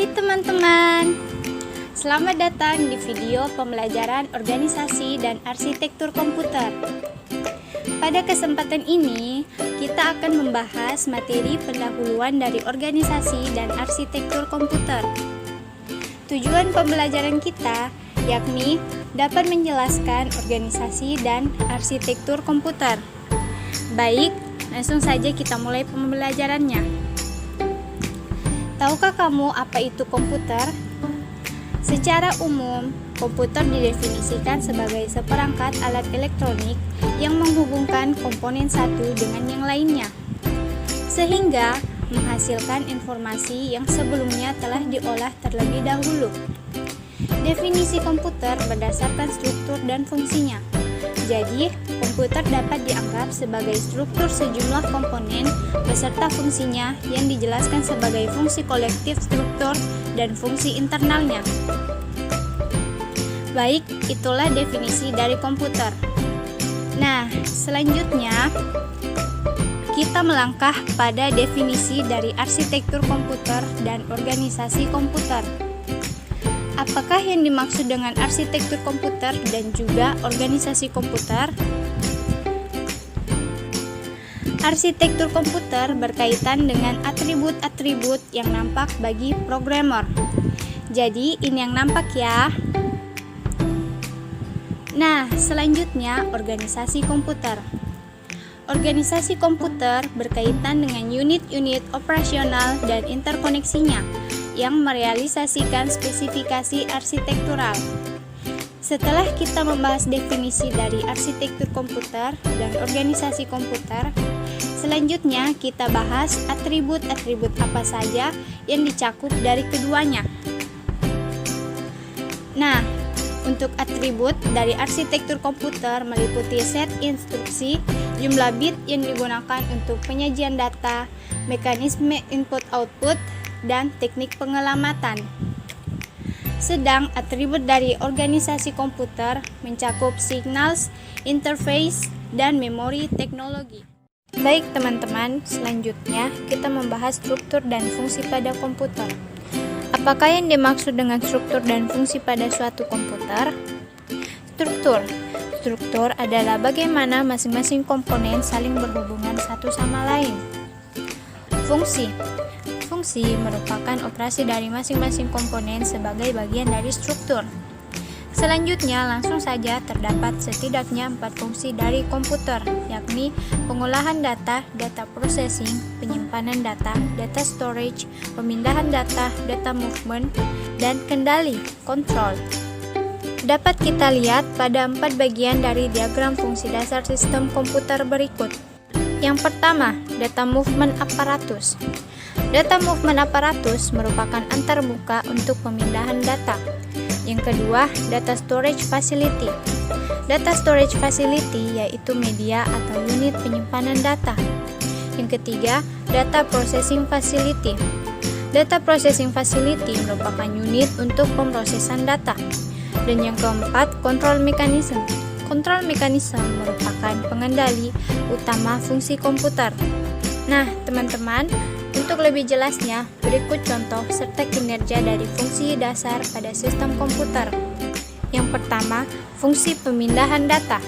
Hai teman-teman, selamat datang di video pembelajaran organisasi dan arsitektur komputer. Pada kesempatan ini, kita akan membahas materi pendahuluan dari organisasi dan arsitektur komputer. Tujuan pembelajaran kita yakni dapat menjelaskan organisasi dan arsitektur komputer. Baik, langsung saja kita mulai pembelajarannya. Tahukah kamu apa itu komputer? Secara umum, komputer didefinisikan sebagai seperangkat alat elektronik yang menghubungkan komponen satu dengan yang lainnya, sehingga menghasilkan informasi yang sebelumnya telah diolah terlebih dahulu. Definisi komputer berdasarkan struktur dan fungsinya. Jadi, komputer dapat dianggap sebagai struktur sejumlah komponen beserta fungsinya yang dijelaskan sebagai fungsi kolektif struktur dan fungsi internalnya. Baik, itulah definisi dari komputer. Nah, selanjutnya kita melangkah pada definisi dari arsitektur komputer dan organisasi komputer. Apakah yang dimaksud dengan arsitektur komputer dan juga organisasi komputer? Arsitektur komputer berkaitan dengan atribut-atribut yang nampak bagi programmer. Jadi, ini yang nampak ya. Nah, selanjutnya organisasi komputer. Organisasi komputer berkaitan dengan unit-unit operasional dan interkoneksinya yang merealisasikan spesifikasi arsitektural. Setelah kita membahas definisi dari arsitektur komputer dan organisasi komputer, selanjutnya kita bahas atribut-atribut apa saja yang dicakup dari keduanya. Nah, untuk atribut dari arsitektur komputer meliputi set instruksi, jumlah bit yang digunakan untuk penyajian data, mekanisme input-output, dan teknik pengelamatan. Sedang atribut dari organisasi komputer mencakup signals, interface, dan memori teknologi. Baik teman-teman, selanjutnya kita membahas struktur dan fungsi pada komputer. Apakah yang dimaksud dengan struktur dan fungsi pada suatu komputer? Struktur adalah bagaimana masing-masing komponen saling berhubungan satu sama lain. Fungsi merupakan operasi dari masing-masing komponen sebagai bagian dari struktur. Selanjutnya, langsung saja terdapat setidaknya 4 fungsi dari komputer, yakni pengolahan data, data processing, penyimpanan data, data storage, pemindahan data, data movement, dan kendali, control. Dapat kita lihat pada 4 bagian dari diagram fungsi dasar sistem komputer berikut. Yang pertama, data movement apparatus. Data movement apparatus merupakan antarmuka untuk pemindahan data. Yang kedua, data storage facility. Data storage facility yaitu media atau unit penyimpanan data. Yang ketiga, data processing facility. Data processing facility merupakan unit untuk pemrosesan data. Dan yang keempat, control mechanism. Control mechanism merupakan pengendali utama fungsi komputer. Nah, teman-teman, untuk lebih jelasnya, berikut contoh serta kinerja dari fungsi dasar pada sistem komputer. Yang pertama, fungsi pemindahan data.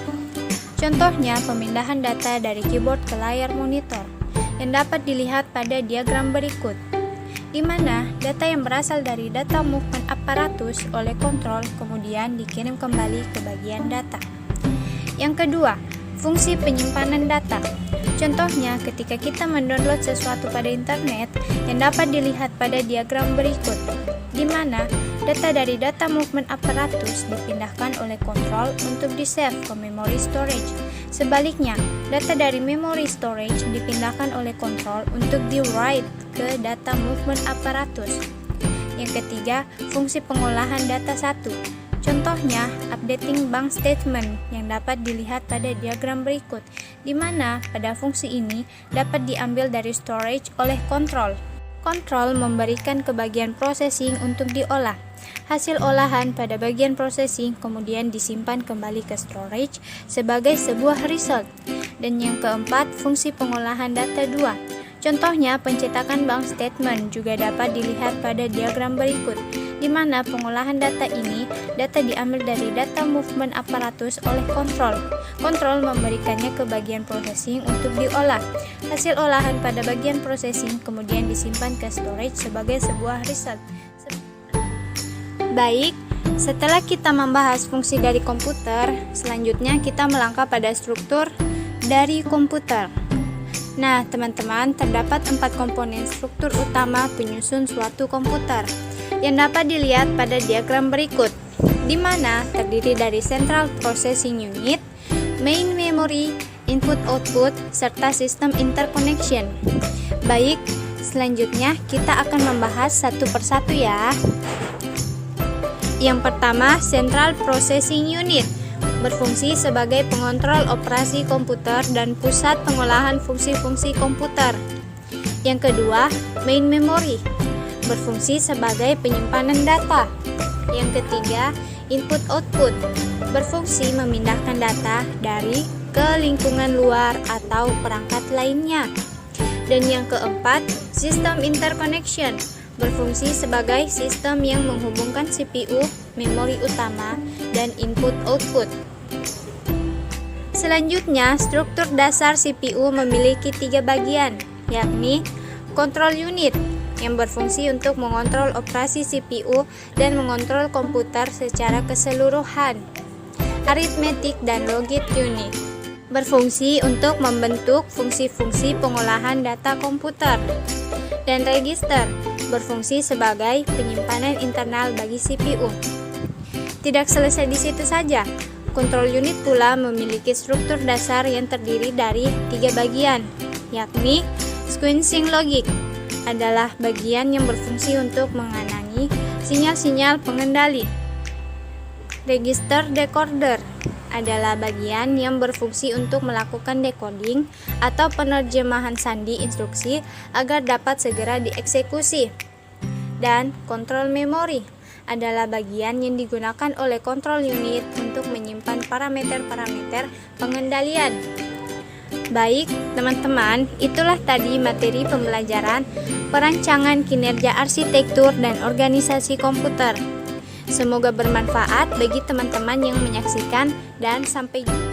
Contohnya, pemindahan data dari keyboard ke layar monitor, yang dapat dilihat pada diagram berikut, di mana data yang berasal dari data movement apparatus oleh kontrol kemudian dikirim kembali ke bagian data. Yang kedua, fungsi penyimpanan data. Contohnya, ketika kita mendownload sesuatu pada internet yang dapat dilihat pada diagram berikut, di mana data dari data movement apparatus dipindahkan oleh kontrol untuk di-save ke memory storage. Sebaliknya, data dari memory storage dipindahkan oleh kontrol untuk di-write ke data movement apparatus. Yang ketiga, fungsi pengolahan data satu. Contohnya, updating bank statement yang dapat dilihat pada diagram berikut, di mana pada fungsi ini dapat diambil dari storage oleh kontrol. Kontrol memberikan ke bagian processing untuk diolah. Hasil olahan pada bagian processing kemudian disimpan kembali ke storage sebagai sebuah result. Dan yang keempat, fungsi pengolahan data 2. Contohnya, pencetakan bank statement juga dapat dilihat pada diagram berikut, di mana pengolahan data ini, data diambil dari data movement aparatus oleh kontrol. Kontrol memberikannya ke bagian processing untuk diolah. Hasil olahan pada bagian processing kemudian disimpan ke storage sebagai sebuah result. Baik, setelah kita membahas fungsi dari komputer, selanjutnya kita melangkah pada struktur dari komputer. Nah, teman-teman, terdapat 4 komponen struktur utama penyusun suatu komputer yang dapat dilihat pada diagram berikut, di mana terdiri dari Central Processing Unit, Main Memory, Input-Output, serta Sistem Interconnection. Baik, selanjutnya kita akan membahas satu persatu ya. Yang pertama, Central Processing Unit berfungsi sebagai pengontrol operasi komputer dan pusat pengolahan fungsi-fungsi komputer. Yang kedua, Main Memory berfungsi sebagai penyimpanan data. Yang ketiga, Input-Output berfungsi memindahkan data dari ke lingkungan luar atau perangkat lainnya. Dan yang keempat, Sistem Interconnection berfungsi sebagai sistem yang menghubungkan CPU, memori utama, dan input-output. Selanjutnya, struktur dasar CPU memiliki 3 bagian, yakni Control Unit yang berfungsi untuk mengontrol operasi CPU dan mengontrol komputer secara keseluruhan. Arithmetic dan Logic Unit berfungsi untuk membentuk fungsi-fungsi pengolahan data komputer. Dan Register berfungsi sebagai penyimpanan internal bagi CPU. Tidak selesai di situ saja, Control Unit pula memiliki struktur dasar yang terdiri dari 3 bagian, yakni Sequencing Logic adalah bagian yang berfungsi untuk mengenali sinyal-sinyal pengendali. Register Decoder adalah bagian yang berfungsi untuk melakukan decoding atau penerjemahan sandi instruksi agar dapat segera dieksekusi. Dan Control Memory adalah bagian yang digunakan oleh Control Unit untuk menyimpan parameter-parameter pengendalian. Baik, teman-teman, itulah tadi materi pembelajaran perancangan kinerja arsitektur dan organisasi komputer. Semoga bermanfaat bagi teman-teman yang menyaksikan dan sampai jumpa.